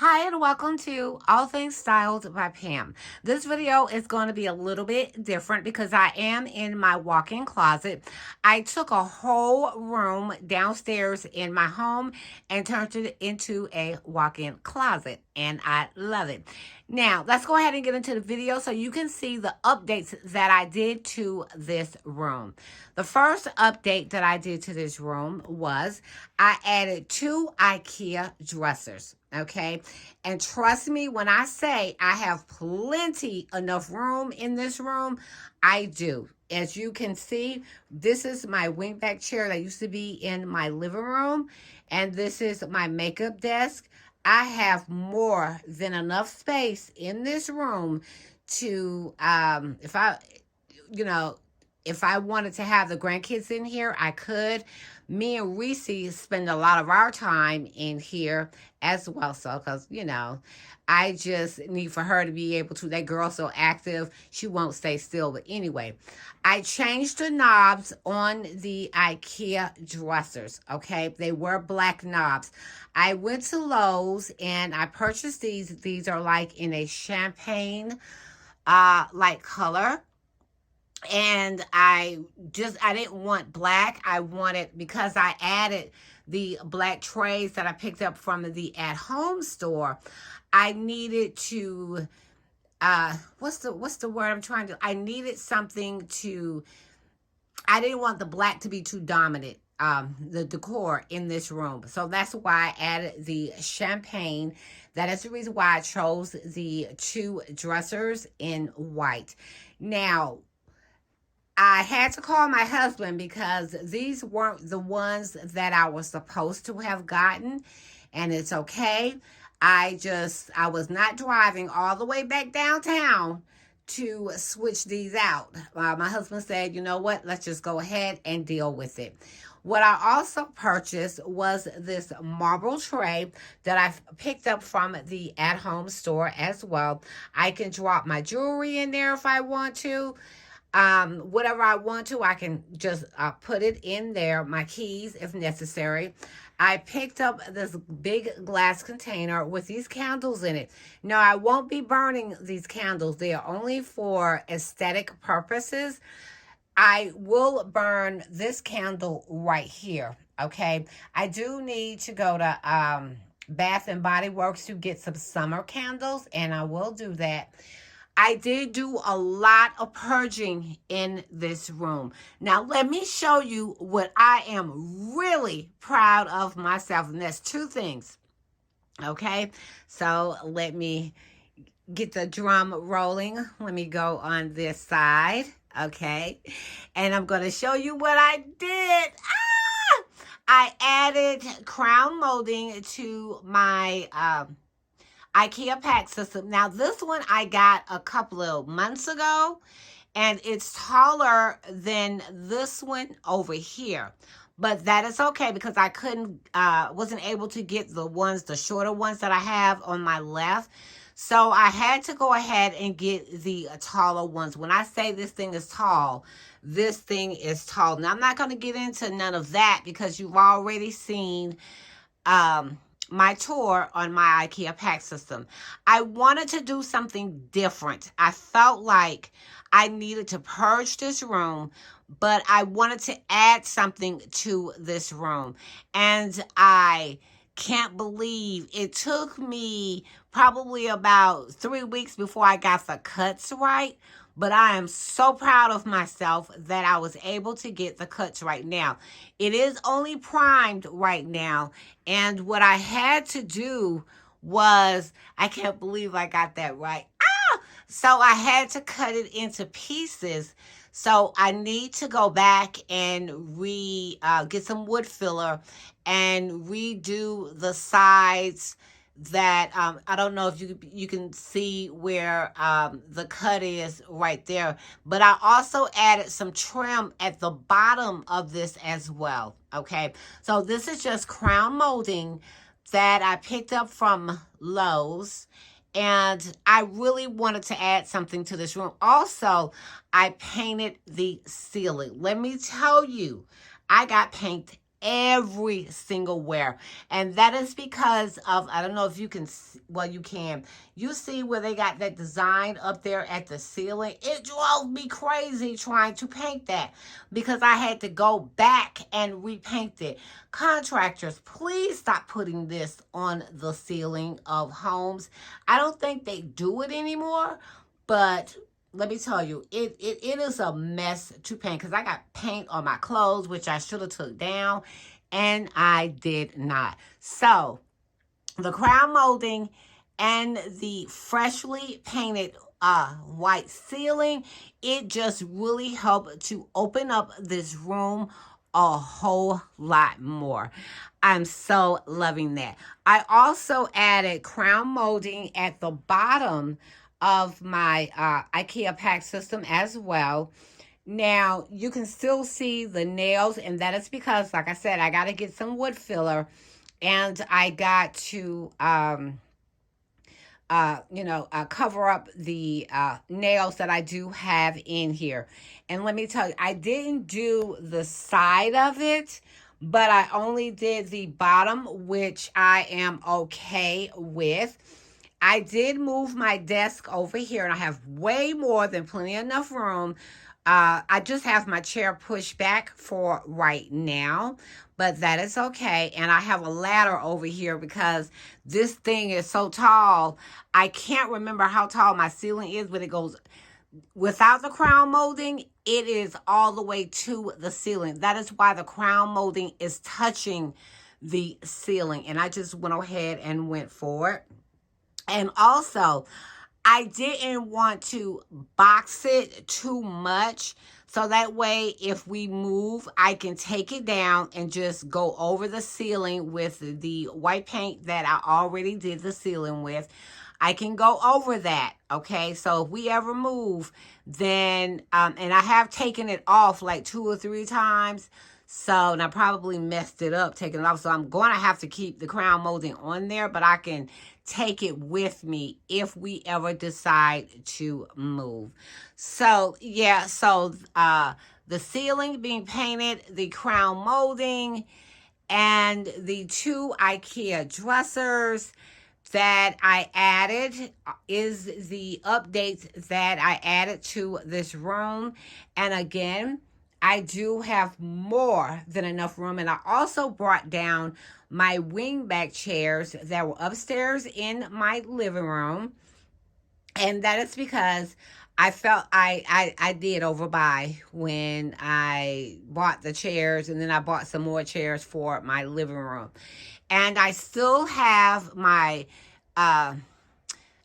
Hi and welcome to All Things Styled by Pam. This video is going to be a little bit different because I am in my walk-in closet. I took a whole room downstairs in my home and turned it into a walk-in closet, and I love it. Now, let's go ahead and get into the video so you can see the updates that I did to this room. The first update that I did to this room was I added 2 IKEA dressers, okay? And trust me when I say I have plenty enough room in this room, I do. As you can see, this is my wingback chair that used to be in my living room, and this is my makeup desk. I have more than enough space in this room to, if I wanted to have the grandkids in here, I could. Me and Reese spend a lot of our time in here as well. So, because, I just need for her to be able to. That girl's so active, she won't stay still. But anyway, I changed the knobs on the IKEA dressers, okay? They were black knobs. I went to Lowe's and I purchased these. These are like in a champagne like color. And I didn't want black. I wanted, because I added the black trays that I picked up from the at-home store, I needed to what's the word I'm trying to, I needed something to, I didn't want the black to be too dominant, the decor in this room. So that's why I added the champagne. That is the reason why I chose the 2 dressers in white. Now, I had to call my husband because these weren't the ones that I was supposed to have gotten, and it's okay. I was not driving all the way back downtown to switch these out. My husband said, you know what, let's just go ahead and deal with it. What I also purchased was this marble tray that I picked up from the at-home store as well. I can drop my jewelry in there if I want to. Whatever I want to, I can just put it in there, my keys if necessary. I picked up this big glass container with these candles in it. Now, I won't be burning these candles. They are only for aesthetic purposes. I will burn this candle right here, okay? I do need to go to Bath and Body Works to get some summer candles, and I will do that. I did do a lot of purging in this room. Now, let me show you what I am really proud of myself. And that's 2 things. Okay? So, let me get the drum rolling. Let me go on this side. Okay? And I'm going to show you what I did. I added crown molding to my IKEA pack system. Now, this one I got a couple of months ago, and it's taller than this one over here. But that is okay because I wasn't able to get the shorter ones that I have on my left. So I had to go ahead and get the taller ones. When I say this thing is tall, this thing is tall. Now, I'm not going to get into none of that because you've already seen my tour on my IKEA pack system. I wanted to do something different. I felt like I needed to purge this room, but I wanted to add something to this room. And I can't believe it took me probably about 3 weeks before I got the cuts right. But I am so proud of myself that I was able to get the cuts right now. It is only primed right now. And what I had to do was, I can't believe I got that right. So I had to cut it into pieces. So I need to go back and get some wood filler and redo the sides that I don't know if you can see where the cut is right there, but I also added some trim at the bottom of this as well. Okay, so this is just crown molding that I picked up from Lowe's, and I really wanted to add something to this room. Also, I painted the ceiling. Let me tell you, I got paint every single where. And that is because of, I don't know if you can, well, you can. You see where they got that design up there at the ceiling? It drove me crazy trying to paint that because I had to go back and repaint it. Contractors, please stop putting this on the ceiling of homes. I don't think they do it anymore, but let me tell you, it is a mess to paint because I got paint on my clothes, which I should have took down, and I did not. So the crown molding and the freshly painted white ceiling, it just really helped to open up this room a whole lot more. I'm so loving that. I also added crown molding at the bottom of my IKEA pack system as well. Now, you can still see the nails, and that is because, like I said, I got to get some wood filler, and I got to, cover up the nails that I do have in here. And let me tell you, I didn't do the side of it, but I only did the bottom, which I am okay with. I did move my desk over here, and I have way more than plenty enough room. I just have my chair pushed back for right now, but that is okay. And I have a ladder over here because this thing is so tall. I can't remember how tall my ceiling is, but it goes without the crown molding. It is all the way to the ceiling. That is why the crown molding is touching the ceiling. And I just went ahead and went for it. And also, I didn't want to box it too much. So that way, if we move, I can take it down and just go over the ceiling with the white paint that I already did the ceiling with. I can go over that, okay? So if we ever move, then, and I have taken it off like 2 or 3 times. So, and I probably messed it up taking it off. So I'm going to have to keep the crown molding on there, but I can take it with me if we ever decide to move. So, yeah, so the ceiling being painted, the crown molding, and the 2 IKEA dressers that I added is the updates that I added to this room. And again, I do have more than enough room. And I also brought down my wingback chairs that were upstairs in my living room. And that is because I felt I did overbuy when I bought the chairs, and then I bought some more chairs for my living room. And I still have my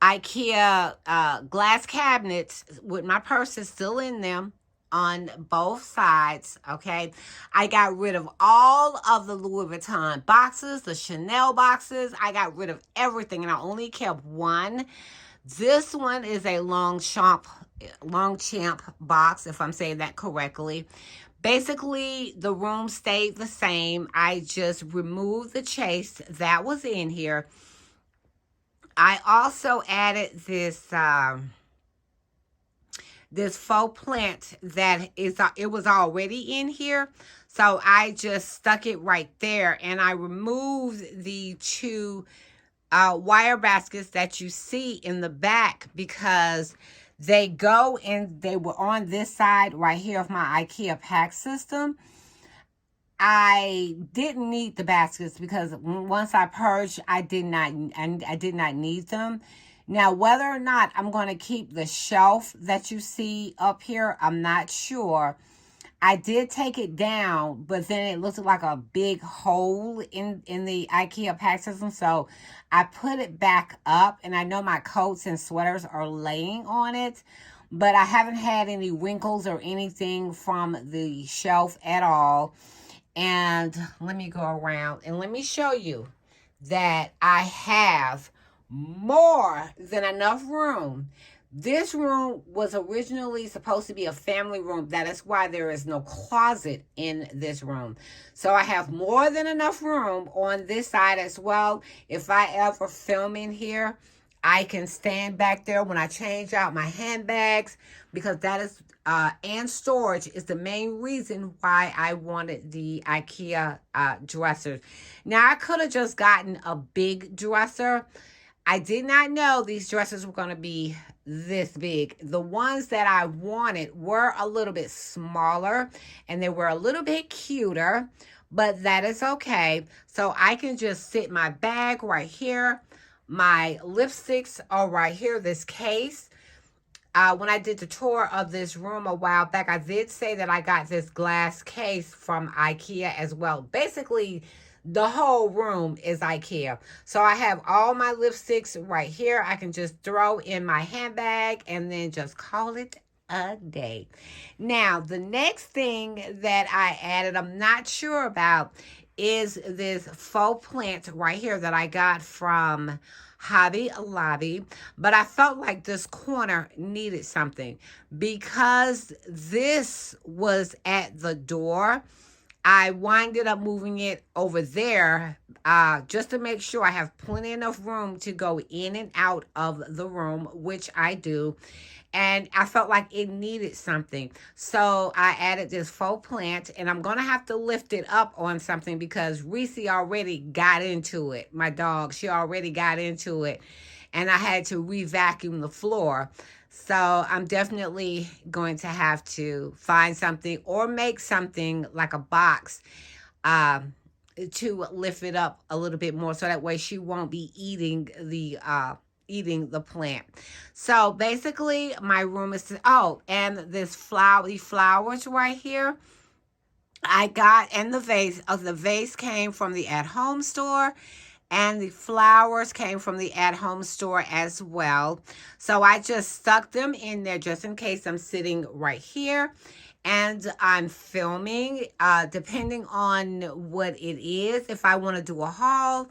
IKEA glass cabinets with my purses still in them on both sides, okay? I got rid of all of the Louis Vuitton boxes, the Chanel boxes. I got rid of everything, and I only kept one. This one is a Longchamp box, if I'm saying that correctly. Basically, the room stayed the same. I just removed the chase that was in here. I also added this this faux plant that it was already in here. So I just stuck it right there, and I removed the 2 wire baskets that you see in the back because they go and they were on this side right here of my IKEA pack system. I didn't need the baskets because once I purged, I did not need them. Now, whether or not I'm going to keep the shelf that you see up here, I'm not sure. I did take it down, but then it looked like a big hole in the IKEA pack system. So I put it back up, and I know my coats and sweaters are laying on it, but I haven't had any wrinkles or anything from the shelf at all. And let me go around and let me show you that I have more than enough room. This room was originally supposed to be a family room. That is why there is no closet in this room. So I have more than enough room on this side as well. If I ever film in here, I can stand back there when I change out my handbags, because that is and storage is the main reason why I wanted the IKEA dressers. Now I could have just gotten a big dresser. I did not know these dressers were going to be this big. The ones that I wanted were a little bit smaller and they were a little bit cuter, but that is okay. So I can just sit my bag right here. My lipsticks are right here, this case. When I did the tour of this room a while back, I did say that I got this glass case from IKEA as well. Basically, the whole room is IKEA. So I have all my lipsticks right here. I can just throw in my handbag and then just call it a day. Now, the next thing that I added, I'm not sure about, is this faux plant right here that I got from Hobby Lobby, but I felt like this corner needed something because this was at the door. I winded up moving it over there just to make sure I have plenty enough room to go in and out of the room, which I do. And I felt like it needed something. So I added this faux plant, and I'm going to have to lift it up on something because Reese already got into it. My dog, she already got into it. And I had to re-vacuum the floor. So I'm definitely going to have to find something or make something like a box to lift it up a little bit more, so that way she won't be eating the plant. So basically my room is, oh, and these flowers right here I got, and the vase came from the at-home store, and the flowers came from the at-home store as well. So I just stuck them in there just in case I'm sitting right here and I'm filming. Depending on what it is, if I want to do a haul,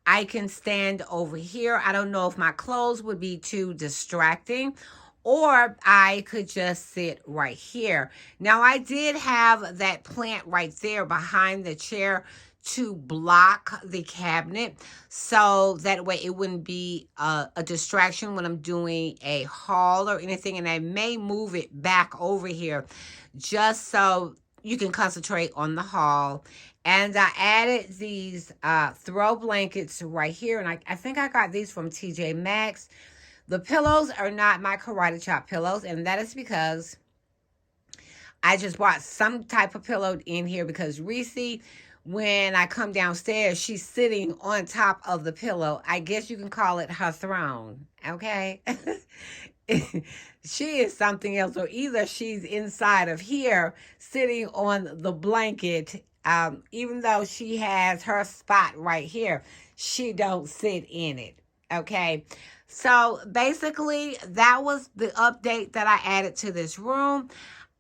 I can stand over here. I don't know if my clothes would be too distracting, or I could just sit right here. Now, I did have that plant right there behind the chair to block the cabinet, so that way it wouldn't be a distraction when I'm doing a haul or anything. And I may move it back over here just so you can concentrate on the haul. And I added these throw blankets right here, and I think I got these from TJ Maxx. The pillows are not my karate chop pillows, and that is because I just bought some type of pillow in here because Reese, when I come downstairs, she's sitting on top of the pillow. I guess you can call it her throne, okay? She is something else, or either she's inside of here sitting on the blanket. Even though she has her spot right here, she don't sit in it, okay? So basically, that was the update that I added to this room.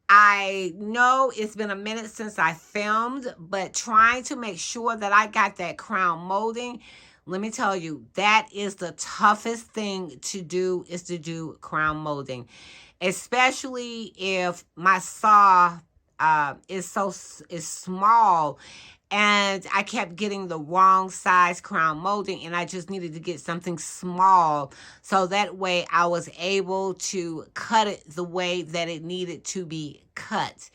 I know it's been a minute since I filmed, but trying to make sure that I got that crown molding, let me tell you, that is the toughest thing to do, is to do crown molding, especially if my saw is small, and I kept getting the wrong size crown molding, and I just needed to get something small so that way I was able to cut it the way that it needed to be cut.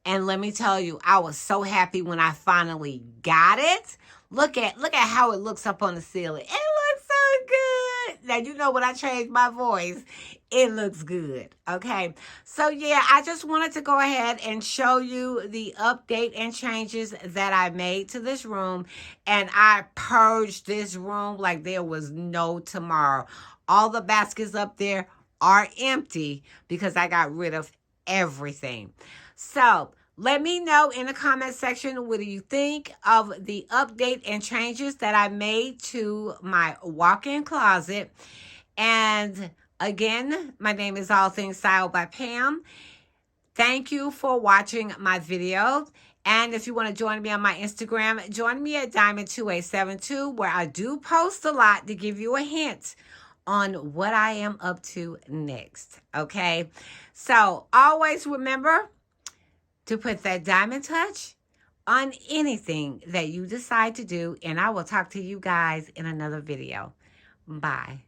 And let me tell you, I was so happy when I finally got it. Look at how it looks up on the ceiling. It looks so good. Now, you know, when I change my voice, it looks good, okay? So, yeah, I just wanted to go ahead and show you the update and changes that I made to this room. And I purged this room like there was no tomorrow. All the baskets up there are empty because I got rid of everything. So, let me know in the comment section, what do you think of the update and changes that I made to my walk-in closet. And again, my name is All Things Style by Pam. Thank you for watching my video. And if you want to join me on my Instagram, join me at Diamond2872, where I do post a lot to give you a hint on what I am up to next. Okay? So always remember to put that diamond touch on anything that you decide to do. And I will talk to you guys in another video. Bye.